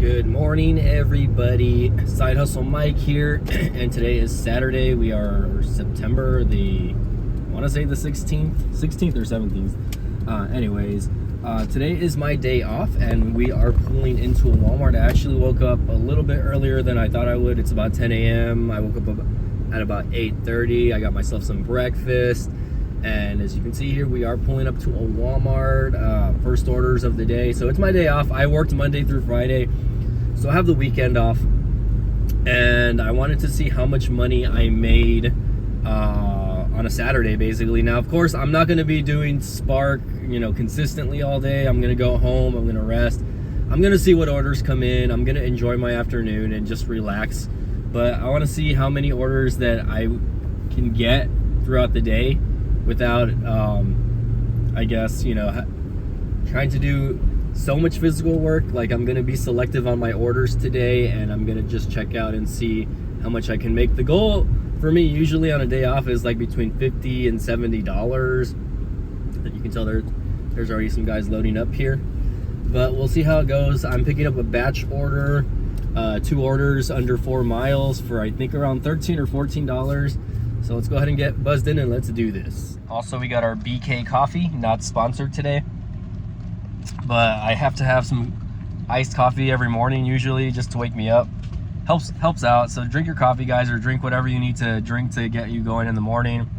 Good morning, everybody. Side Hustle Mike here, and today is Saturday. We are September I want to say the 16th or 17th. Anyways, today is my day off, and we are pulling into a Walmart. I actually woke up a little bit earlier than I thought I would. It's about 10 a.m. I woke up at about 8:30. I got myself some breakfast. And as you can see here, we are pulling up to a Walmart, first orders of the day. So it's my day off. I worked Monday through Friday, so I have the weekend off. And I wanted to see how much money I made on a Saturday, basically. Now, of course, I'm not going to be doing Spark, consistently all day. I'm going to go home. I'm going to rest. I'm going to see what orders come in. I'm going to enjoy my afternoon and just relax. But I want to see how many orders that I can get throughout the day without, I guess, trying to do so much physical work. Like, I'm going to be selective on my orders today, and I'm going to just check out and see how much I can make. The goal for me usually on a day off is like between $50 and $70. You can tell there's already some guys loading up here, but we'll see how it goes. I'm picking up a batch order, 2 orders under 4 miles for I think around $13 or $14. So let's go ahead and get buzzed in and let's do this. Also, we got our BK coffee, not sponsored today, but I have to have some iced coffee every morning usually just to wake me up. Helps out. So drink your coffee, guys, or drink whatever you need to drink to get you going in the morning.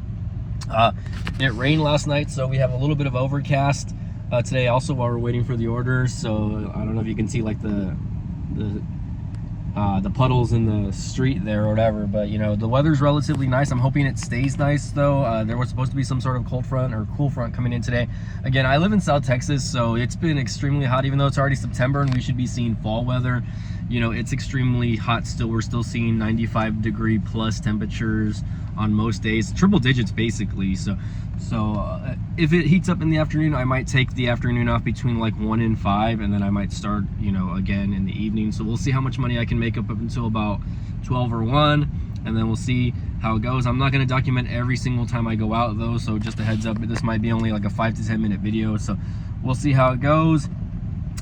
It rained last night, so we have a little bit of overcast today also while we're waiting for the orders. So I don't know if you can see like the puddles in the street there or whatever, but the weather's relatively nice. I'm hoping it stays nice though. There was supposed to be some sort of cold front or cool front coming in today. Again, I live in South Texas, so it's been extremely hot, even though it's already September and we should be seeing fall weather. It's extremely hot still. We're still seeing 95-degree plus temperatures on most days, triple digits basically. So if it heats up in the afternoon, I might take the afternoon off between like 1 and 5, and then I might start again in the evening. So we'll see how much money I can make up until about 12 or 1, and then we'll see how it goes. I'm not going to document every single time I go out though, so just a heads up, this might be only like a 5 to 10 minute video, so we'll see how it goes.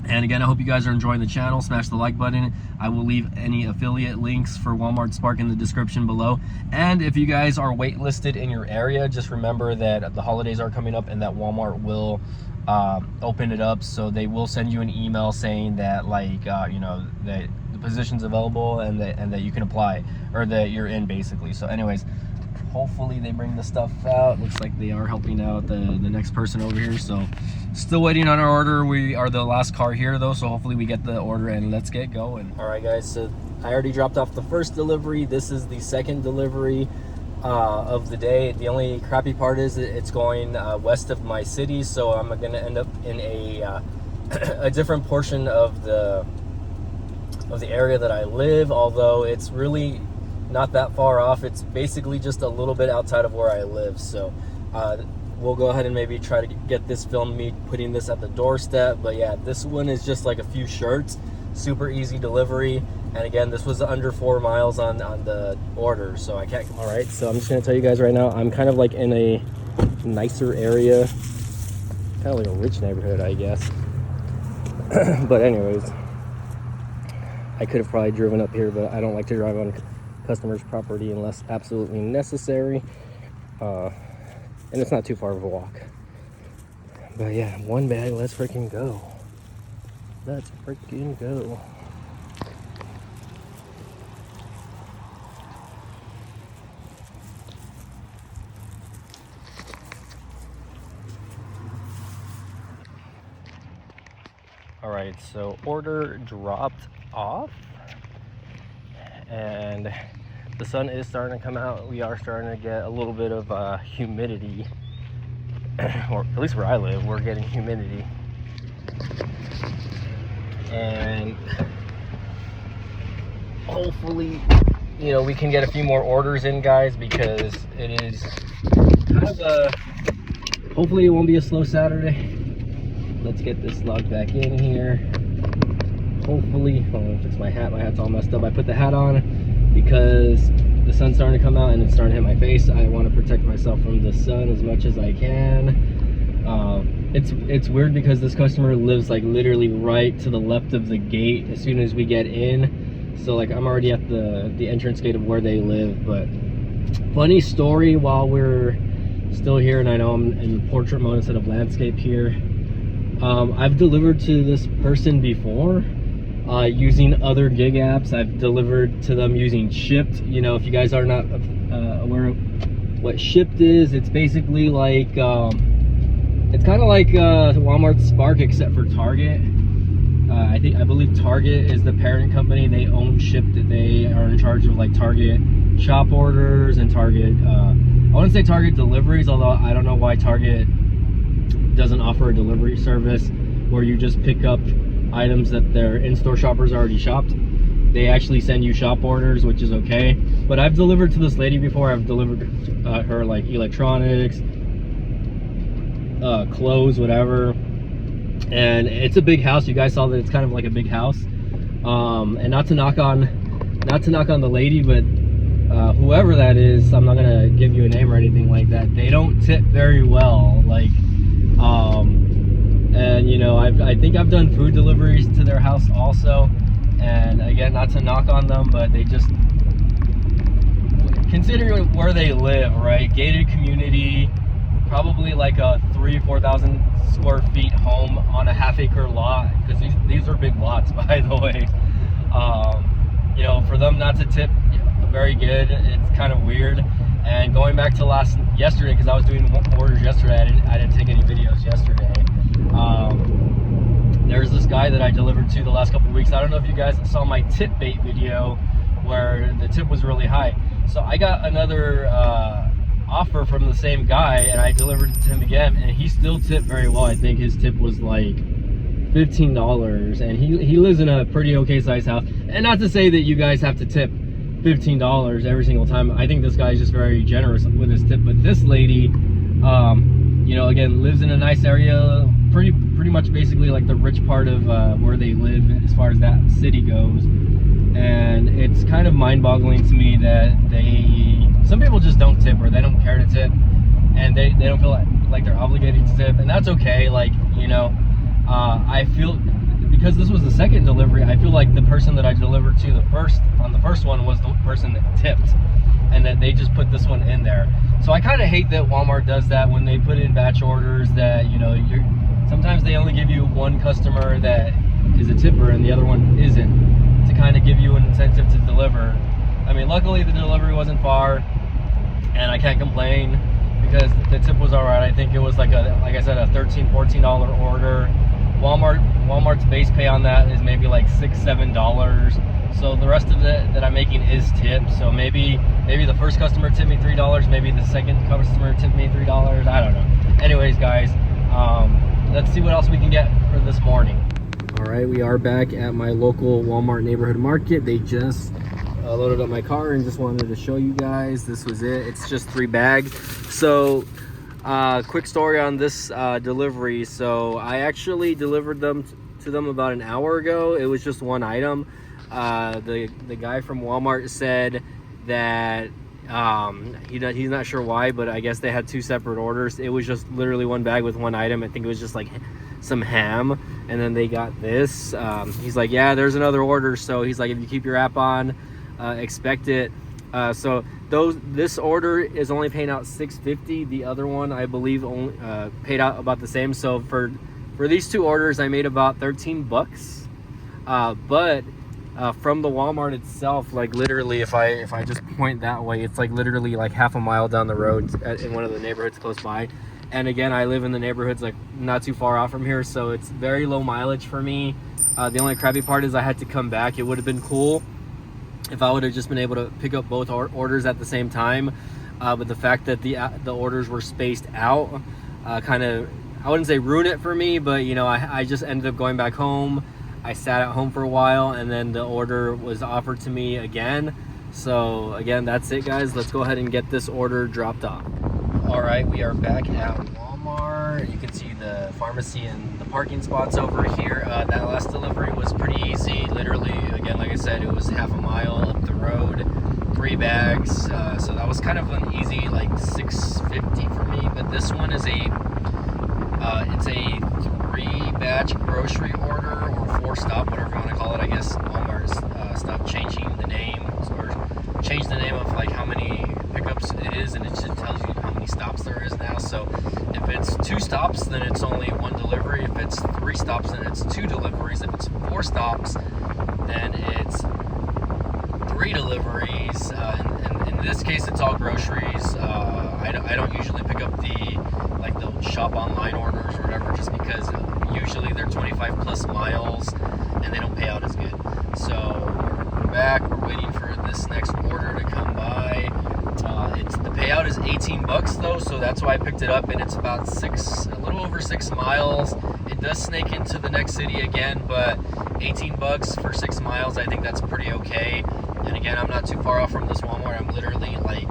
And again, I hope you guys are enjoying the channel. Smash the like button. I will leave any affiliate links for Walmart Spark in the description below. And if you guys are waitlisted in your area, just remember that the holidays are coming up and that Walmart will open it up. So they will send you an email saying that that the position's available and that you can apply, or that you're in basically. So anyways, hopefully they bring the stuff out. Looks like they are helping out the next person over here. So still waiting on our order. We are the last car here though, so hopefully we get the order and let's get going. All right guys, so I already dropped off the first delivery. This is the second delivery of the day. The only crappy part is it's going west of my city, so I'm gonna end up in a different portion of the area that I live, although it's really not that far off. It's basically just a little bit outside of where I live. So we'll go ahead and maybe try to get this filmed, me putting this at the doorstep. But yeah, this one is just like a few shirts, super easy delivery. And again, this was under 4 miles on the order, so I can't. All right, so I'm just gonna tell you guys right now, I'm kind of like in a nicer area, kind of like a rich neighborhood, I guess. But anyways, I could have probably driven up here, but I don't like to drive on customers' property unless absolutely necessary, and it's not too far of a walk. But yeah, one bag. Let's freaking go. Let's freaking go. All right, so order dropped off, and the sun is starting to come out. We are starting to get a little bit of humidity, or at least where I live, we're getting humidity. And hopefully, we can get a few more orders in, guys, because it is kind of hopefully it won't be a slow Saturday. Let's get this logged back in here. Hopefully, hold on, fix my hat. My hat's all messed up. I put the hat on because the sun's starting to come out and it's starting to hit my face. I want to protect myself from the sun as much as I can. It's weird because this customer lives like literally right to the left of the gate as soon as we get in. So like I'm already at the entrance gate of where they live. But funny story while we're still here, and I know I'm in portrait mode instead of landscape here. I've delivered to this person before using other gig apps. I've delivered to them using Shipt. You know, if you guys are not aware of what Shipt is, it's basically like it's kind of like Walmart Spark except for Target. I believe Target is the parent company. They own Shipt. They are in charge of like Target shop orders and Target I wouldn't say Target deliveries, although I don't know why Target doesn't offer a delivery service where you just pick up items that their in-store shoppers already shopped. They actually send you shop orders, which is okay. But I've delivered to this lady before. I've delivered her like electronics, clothes, whatever. And it's a big house. You guys saw that it's kind of like a big house. And not to knock on the lady, but whoever that is, I'm not gonna give you a name or anything like that. They don't tip very well. Like, and you know, I think I've done food deliveries to their house also. And again, not to knock on them, but they just, considering where they live, right? Gated community, probably like a 4,000 square feet home on a half-acre lot, because these are big lots, by the way. You know, for them not to tip very good, it's kind of weird. And going back to yesterday, because I was doing orders yesterday, I didn't take any videos yesterday. There's this guy that I delivered to the last couple of weeks. I don't know if you guys saw my tip bait video where the tip was really high. So I got another offer from the same guy, and I delivered it to him again, and he still tipped very well. I think his tip was like $15, and he lives in a pretty okay sized house. And not to say that you guys have to tip $15 every single time. I think this guy is just very generous with his tip. But this lady, you know, again, lives in a nice area, pretty much basically like the rich part of where they live as far as that city goes. And it's kind of mind-boggling to me that some people just don't tip, or they don't care to tip, and they don't feel like they're obligated to tip, and that's okay. Like, you know, I feel, because this was the second delivery, I feel like the person that I delivered to on the first one was the person that tipped, and that they just put this one in there. So I kind of hate that Walmart does that when they put in batch orders, that, you know, sometimes they only give you one customer that is a tipper and the other one isn't, to kind of give you an incentive to deliver. I mean, luckily the delivery wasn't far, and I can't complain because the tip was all right. I think it was like I said, a $13, $14 order. Walmart's base pay on that is maybe like $6-7. So the rest of it that I'm making is tipped. So maybe the first customer tipped me $3, maybe the second customer tipped me $3. I don't know. Anyways, guys, let's see what else we can get for this morning. All right, we are back at my local Walmart neighborhood market. They just loaded up my car and just wanted to show you guys. This was it. It's just 3 bags. So quick story on this delivery. So I actually delivered them to them about an hour ago. It was just one item. The guy from Walmart said that he's not sure why, but I guess they had 2 separate orders. It was just literally one bag with one item. I think it was just like some ham, and then they got this. He's like, yeah, there's another order. So he's like, if you keep your app on, expect it. So this order is only paying out $6.50. The other one, I believe, only paid out about the same. So for these 2 orders, I made about $13. But from the Walmart itself, like literally, if I just point that way, it's like literally like half a mile down the road in one of the neighborhoods close by. And again, I live in the neighborhoods like not too far off from here, so it's very low mileage for me. The only crappy part is I had to come back. It would have been cool if I would have just been able to pick up both orders at the same time, but the fact that the orders were spaced out kind of, I wouldn't say ruin it for me, but you know, I just ended up going back home. I sat at home for a while, and then the order was offered to me again. So again, that's it, guys. Let's go ahead and get this order dropped off. All right, we are back at Walmart. You can see the pharmacy and the parking spots over here. That last delivery was pretty easy. Literally, again, like I said, it was half a mile up the road, 3 bags. So that was kind of an easy, like $6.50 for me. But this one is a call it. I guess Walmart stopped changing the name, or changed the name of like how many pickups it is, and it just tells you how many stops there is now. So if it's 2 stops, then it's only 1 delivery. If it's 3 stops, then it's 2 deliveries. If it's 4 stops, then it's 3 deliveries. In this case, it's all groceries. I don't usually pick up the shop online orders or whatever, just because usually they're 25 plus miles and they don't pay out as good. So we're back. We're waiting for this next order to come by. The payout is 18 bucks though, so that's why I picked it up, and it's about a little over 6 miles. It does snake into the next city again, but 18 bucks for 6 miles, I think that's pretty okay. And again, I'm not too far off from this Walmart. I'm literally like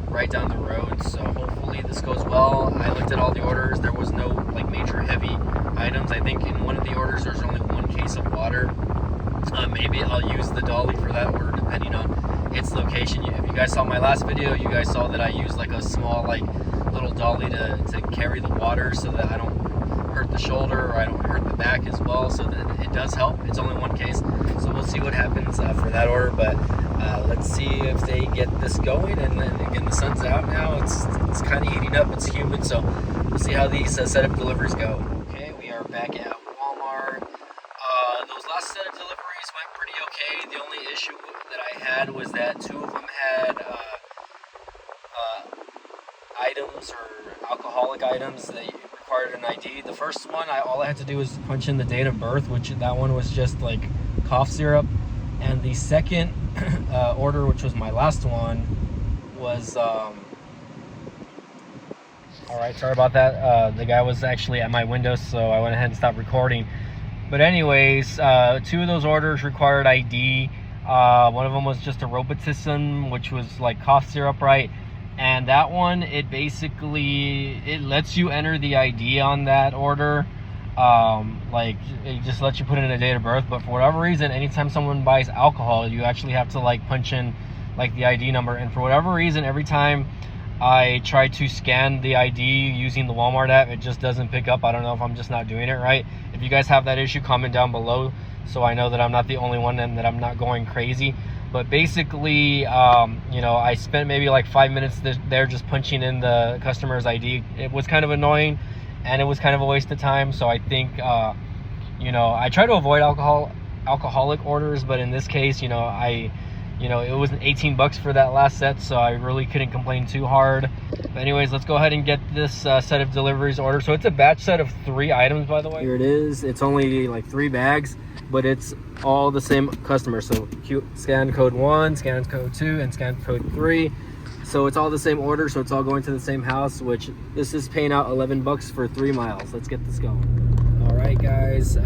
right down the road, so hopefully this goes well. I looked at all the orders. There was no like major heavy items. I think in one of the orders there's only 1 case of water. Maybe I'll use the dolly for that order depending on its location. If you guys saw my last video, you guys saw that I used like a small like little dolly to carry the water, so that I don't hurt the shoulder or I don't hurt the back as well, so that it does help. It's only 1 case, so we'll see what happens for that order, but let's see if they get this going. And then again, the sun's out now. It's kind of heating up. It's humid, so we'll see how these setup deliveries go. Okay, we are back at Walmart. Those last set of deliveries went pretty okay. The only issue that I had was that 2 of them had items or alcoholic items that required an ID. The first one, all I had to do was punch in the date of birth, which that one was just like cough syrup. And the second order, which was my last one, was all right, sorry about that. The guy was actually at my window, so I went ahead and stopped recording. But anyways, 2 of those orders required ID. One of them was just a Robitussin, which was like cough syrup, right? And that one, it lets you enter the ID on that order. Like it just lets you put in a date of birth, but for whatever reason, anytime someone buys alcohol, you actually have to like punch in like the ID number. And for whatever reason, every time I try to scan the ID using the Walmart app, it just doesn't pick up. I don't know if I'm just not doing it right. If you guys have that issue, comment down below so I know that I'm not the only one and that I'm not going crazy. But basically, you know, I spent maybe like 5 minutes there just punching in the customer's ID. It was kind of annoying, and it was kind of a waste of time. So I think, you know, I try to avoid alcoholic orders, but in this case, you know, it was 18 bucks for that last set, so I really couldn't complain too hard. But anyways, let's go ahead and get this set of deliveries ordered. So it's a batch set of 3 items, by the way. Here it is. It's only like 3 bags, but it's all the same customer. So scan code 1, scan code 2, and scan code 3. So it's all the same order, so it's all going to the same house, which this is paying out 11 bucks for 3 miles. Let's get this going. All right, guys,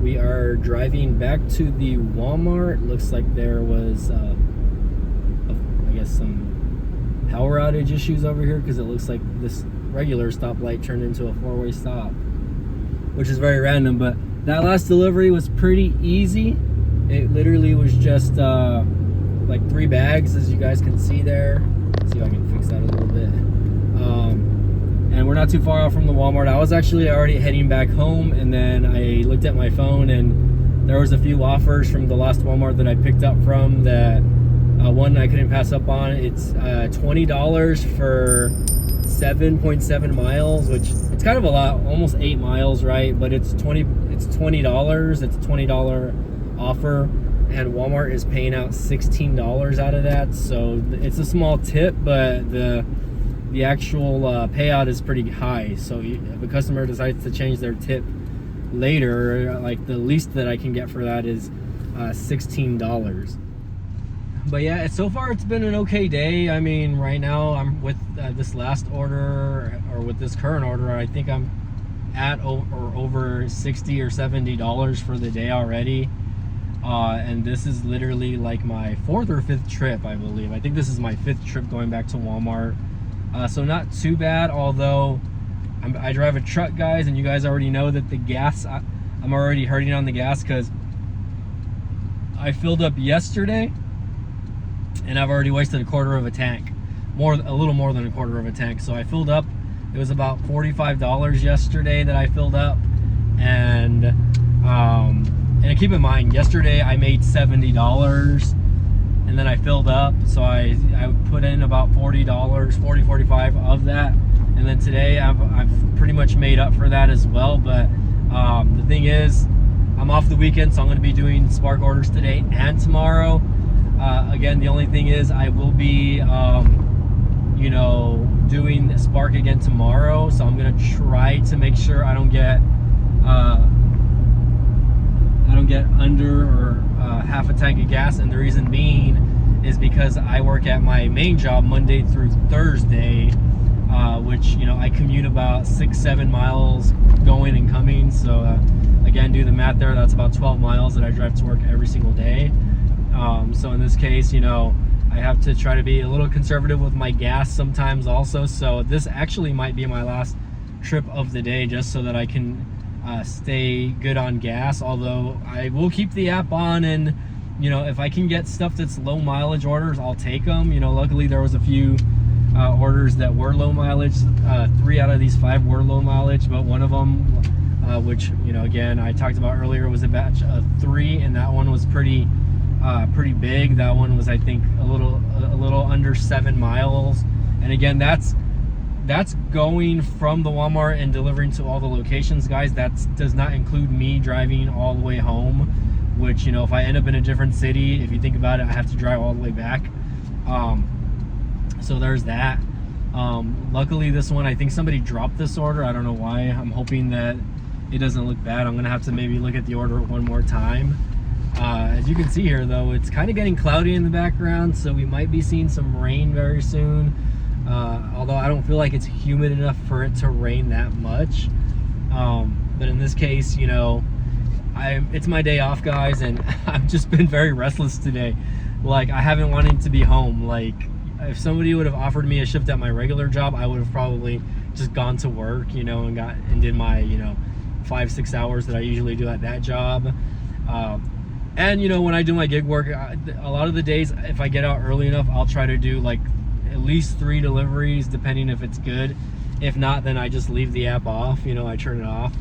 we are driving back to the Walmart. Looks like there was, I guess, some power outage issues over here, because it looks like this regular stoplight turned into a 4-way stop, which is very random. But that last delivery was pretty easy. It literally was just like 3 bags, as you guys can see there. See if I can fix that a little bit. And we're not too far off from the Walmart. I was actually already heading back home, and then I looked at my phone, and there was a few offers from the last Walmart that I picked up from that one I couldn't pass up on. It's $20 for 7.7 miles, which it's kind of a lot, almost 8 miles, right? But it's $20. It's a $20 offer, and Walmart is paying out $16 out of that. So it's a small tip, but the actual payout is pretty high. So if a customer decides to change their tip later, like the least that I can get for that is $16. But yeah, so far it's been an okay day. I mean, right now I'm with this last order, or with this current order, I think I'm at over $60 or $70 for the day already. And this is literally like my 4th or 5th trip, I believe. I think this is my 5th trip going back to Walmart. So not too bad, although I drive a truck, guys, and you guys already know that the gas, I'm already hurting on the gas, because I filled up yesterday and I've already wasted a quarter of a tank, a little more than a quarter of a tank. So I filled up, it was about $45 yesterday that I filled up, and And keep in mind, yesterday I made $70 and then I filled up, so I put in about $40, 45 of that, and then today I've pretty much made up for that as well. But the thing is, I'm off the weekend, so I'm going to be doing Spark orders today and tomorrow. Again, the only thing is I will be you know, doing Spark again tomorrow, so I'm going to try to make sure I don't get under or half a tank of gas. And the reason being is because I work at my main job Monday through Thursday, which, you know, I commute about 6-7 miles going and coming. So again, do the math there, that's about 12 miles that I drive to work every single day. So in this case, you know, I have to try to be a little conservative with my gas sometimes also. So this actually might be my last trip of the day, just so that I can stay good on gas. Although I will keep the app on, and you know, if I can get stuff that's low mileage orders, I'll take them. You know, luckily there was a few orders that were low mileage. 3 out of these 5 were low mileage, but one of them, which, you know, again, I talked about earlier, was a batch of 3, and that one was pretty big. That one was, I think, a little under 7 miles. And again, that's going from the Walmart and delivering to all the locations, guys. That does not include me driving all the way home, which, you know, if I end up in a different city, if you think about it, I have to drive all the way back. So there's that. Luckily this one, I think somebody dropped this order. I don't know why. I'm hoping that it doesn't look bad. I'm gonna have to maybe look at the order one more time. As you can see here though, it's kind of getting cloudy in the background, so we might be seeing some rain very soon. Although I don't feel like it's humid enough for it to rain that much. But in this case, you know, it's my day off, guys, and I've just been very restless today. Like, I haven't wanted to be home. Like, if somebody would have offered me a shift at my regular job, I would have probably just gone to work, you know, and did my, you know, 5-6 hours that I usually do at that job. And you know, when I do my gig work, a lot of the days, if I get out early enough, I'll try to do like at least 3 deliveries, depending if it's good. If not, then I just leave the app off, you know, I turn it off.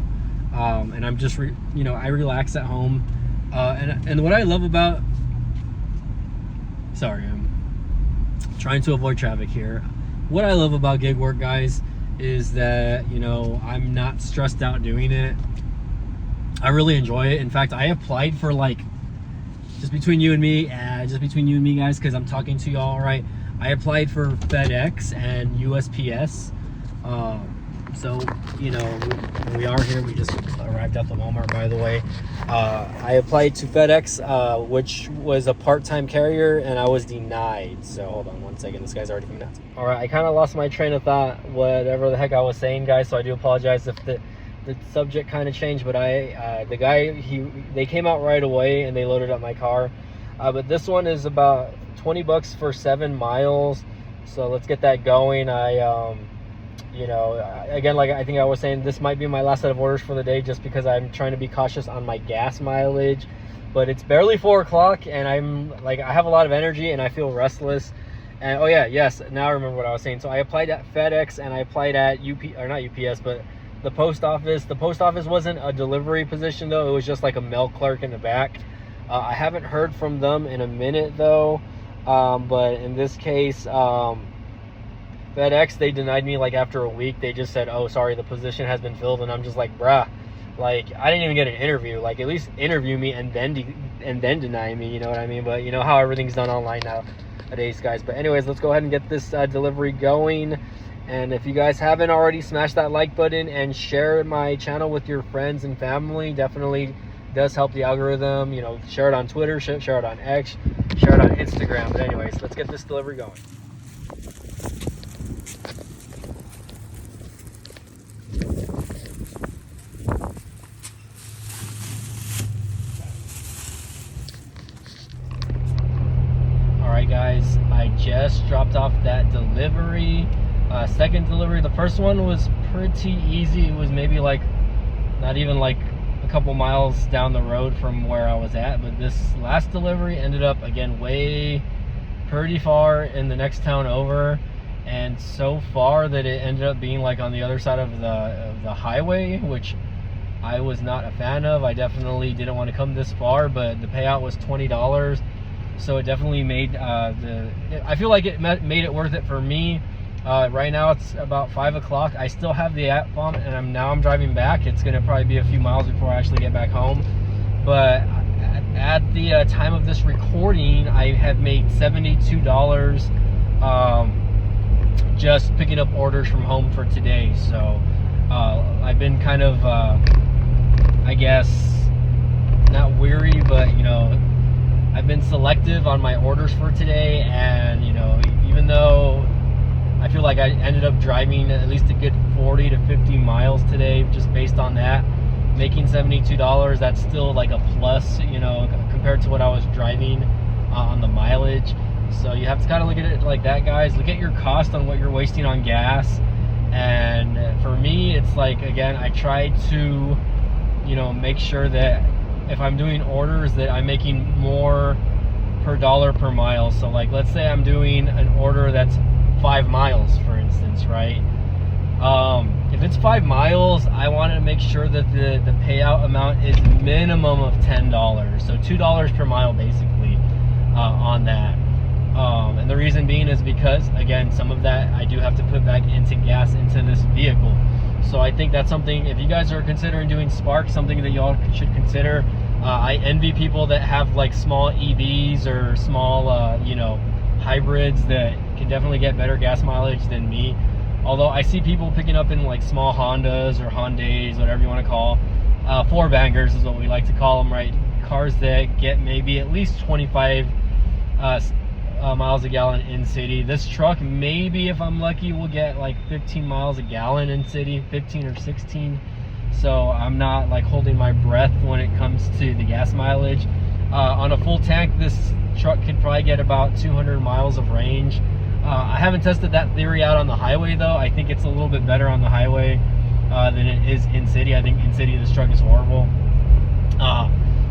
And I'm just, you know, I relax at home. And what I love about, sorry, I'm trying to avoid traffic here. What I love about gig work, guys, is that, you know, I'm not stressed out doing it. I really enjoy it. In fact, I applied for, like, just between you and me, guys, because I'm talking to y'all, right? I applied for FedEx and USPS. So, you know, we are here. We just arrived at the Walmart, by the way. I applied to FedEx, which was a part-time carrier, and I was denied. So hold on one second. This guy's already coming out. All right, I kind of lost my train of thought, whatever the heck I was saying, guys. So I do apologize if the subject kind of changed. But the guy, they came out right away and they loaded up my car. But this one is about $20 for 7 miles. So let's get that going. You know, again, like I think I was saying, this might be my last set of orders for the day, just because I'm trying to be cautious on my gas mileage. But it's barely 4 o'clock, and I'm like, I have a lot of energy and I feel restless. And oh yeah, yes, now I remember what I was saying. So I applied at FedEx and I applied at not UPS, but the post office. The post office wasn't a delivery position though, it was just like a mail clerk in the back. I haven't heard from them in a minute though. But in this case, FedEx, they denied me like after a week. They just said, oh, sorry, the position has been filled. And I'm just like, bruh, like, I didn't even get an interview. Like, at least interview me and then deny me, you know what I mean? But you know how everything's done online nowadays, guys. But anyways, let's go ahead and get this delivery going. And if you guys haven't already, smash that like button and share my channel with your friends and family. Definitely does help the algorithm. You know, share it on Twitter, share it on X, share it on Instagram. But anyways, let's get this delivery going. Guys, I just dropped off that delivery, second delivery. The first one was pretty easy. It was maybe like not even like a couple miles down the road from where I was at, but this last delivery ended up again pretty far in the next town over, and so far that it ended up being like on the other side of the highway, which I was not a fan of. I definitely didn't want to come this far, but the payout was $20, so it definitely made I feel like it made it worth it for me. Right now it's about 5 o'clock. I still have the app on, and I'm driving back. It's gonna probably be a few miles before I actually get back home, but at the time of this recording, I have made $72 just picking up orders from home for today. So I've been kind of I guess not weary, but you know, I've been selective on my orders for today, and you know, even though I feel like I ended up driving at least a good 40 to 50 miles today, just based on that, making $72, that's still like a plus, you know, compared to what I was driving on the mileage. So you have to kind of look at it like that, guys. Look at your cost on what you're wasting on gas. And for me, it's like, again, I try to, you know, make sure that if I'm doing orders that I'm making more per dollar per mile. So like, let's say I'm doing an order that's 5 miles, for instance, right? If it's 5 miles, I want to make sure that the payout amount is minimum of $10, so $2 per mile basically on that. And the reason being is because, again, some of that I do have to put back into gas into this vehicle. So I think that's something, if you guys are considering doing Spark, something that y'all should consider. I envy people that have like small EVs or small you know, hybrids that can definitely get better gas mileage than me. Although I see people picking up in like small Hondas or Hyundais, whatever you want to call, four bangers is what we like to call them, right? Cars that get maybe at least 25 miles a gallon in city. This truck, maybe if I'm lucky, will get like 15 miles a gallon in city, 15 or 16. So I'm not like holding my breath when it comes to the gas mileage. On a full tank, this truck can probably get about 200 miles of range. I haven't tested that theory out on the highway though. I think it's a little bit better on the highway than it is in city. I think in city this truck is horrible.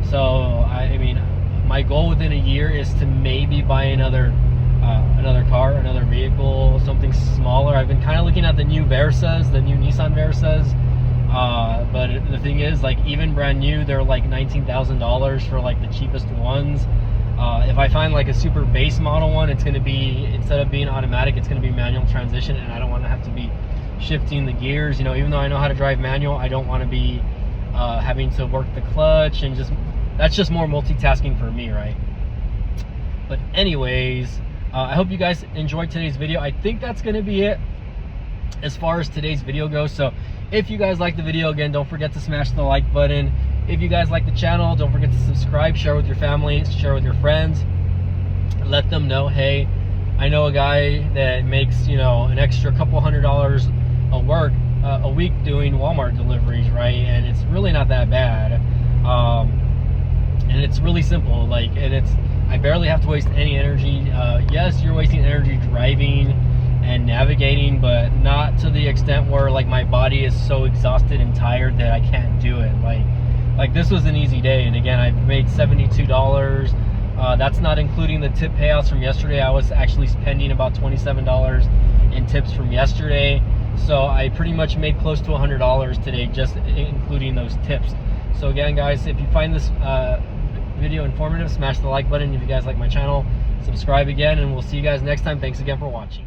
So I mean, my goal within a year is to maybe buy another car, another vehicle, something smaller. I've been kind of looking at the new Versas, the new Nissan Versas. But the thing is, like, even brand new, they're like $19,000 for like the cheapest ones. If I find like a super base model one, it's going to be, instead of being automatic, it's going to be manual transmission, and I don't want to have to be shifting the gears. You know, even though I know how to drive manual, I don't want to be having to work the clutch, and just, that's just more multitasking for me, right? But anyways, I hope you guys enjoyed today's video. I think that's going to be it as far as today's video goes. So if you guys like the video, again, don't forget to smash the like button. If you guys like the channel, don't forget to subscribe, share with your family, share with your friends. Let them know, hey, I know a guy that makes, you know, an extra couple $100 a week doing Walmart deliveries, right? And it's really not that bad. And it's really simple, like, and it's, I barely have to waste any energy. Yes, you're wasting energy driving and navigating, but not to the extent where like my body is so exhausted and tired that I can't do it. Like this was an easy day, and again, I made $72. That's not including the tip payouts from yesterday. I was actually spending about $27 in tips from yesterday, so I pretty much made close to $100 today, just including those tips. So again, guys, if you find this video informative, smash the like button. If you guys like my channel, subscribe again, and we'll see you guys next time. Thanks again for watching.